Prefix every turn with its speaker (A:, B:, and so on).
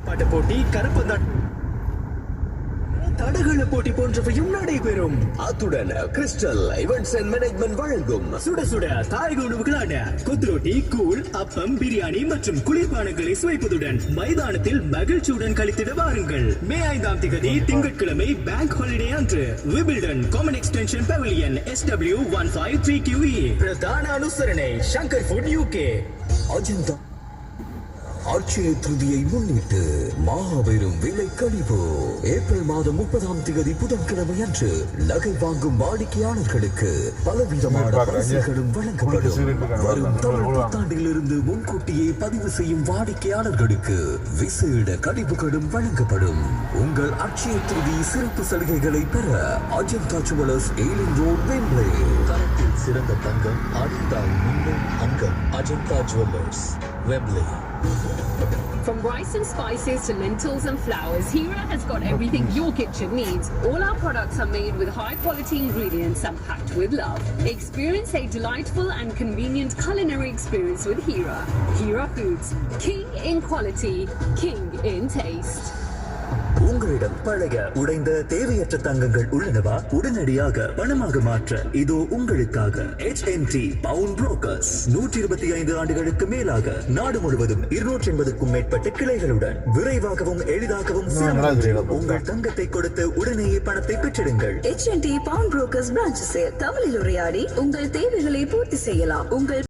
A: பாட்டு போட்டி, கருப்பந்தாட்ட தடகள போட்டி போன்றவையும் நடைபெறும். அத்துடன் கிறிஸ்டல் இவென்ட்ஸ் அண்ட் மேனேஜ்மெண்ட் வழங்கும் சுட சுட தாயக உணவுகளான கொத்துரோட்டி, கூழ், அப்பம், பிரியாணி மற்றும் குளிர்பானங்களை சுவைப்பதுடன் மைதானத்தில் மகிழ்ச்சியுடன் கழித்திட வாருங்கள். மே 5ஆம் தேதி திங்கட்கிழமை பேங்க் ஹாலிடே அன்று விபிள்டன் காமன் எக்ஸ்டென்ஷன் பவிலியன் SW153QE. பிரதான அனுசரணை சங்கர் ஃபுட் UK. அஜந்தா அட்சய திருதியை முன்னிட்டு மாபெரும் விலை கழிவு. ஏப்ரல் மாதம் 30ஆம் தேதி புதன்கிழமை அன்று நகை வாங்கும் வாடிக்கையாளர்களுக்கு பலவிதமான பரிசுகளும் வழங்கப்படும். வரும் தமிழ் புத்தாண்டிலிருந்து முன்கூட்டியே பதிவு செய்யும் வாடிக்கையாளர்களுக்கு விசேட கழிவுகளும் வழங்கப்படும். உங்கள் அட்சய திருதி சிறப்பு சலுகைகளை பெற Ajanta jewellers Ealing road, Wembley. தரத்தில் சிறந்த தங்கம் அணிந்தால் மீண்டும் அங்கம். Ajanta jewellers, Wembley.
B: From rice and spices to lentils and flours, Hira has got everything your kitchen needs. All our products are made with high quality ingredients and packed with love. Experience a delightful and convenient culinary experience with Hira. Hira Foods, king in quality, king in taste.
A: உங்களிடம் பழைய உடைந்த தேவையற்ற தங்கங்கள் உள்ளனவா? உடனடியாக பணமாக மாற்ற இதோ உங்களுக்காக HNT பவுண்ட் புரோக்கர்ஸ். 125 ஆண்டுகளுக்கு மேலாக நாடு முழுவதும் 280க்கும் மேற்பட்ட கிளைகளுடன் விரைவாகவும் எளிதாகவும் உங்கள் தங்கத்தை கொடுத்து உடனேயே பணத்தை பெற்றிடுங்கள்.
C: HNT பவுண்ட் புரோக்கர்ஸ் பிரான்ச்சஸில் தமிழில் உரையாடி உங்கள் தேவைகளை பூர்த்தி செய்யலாம். உங்கள்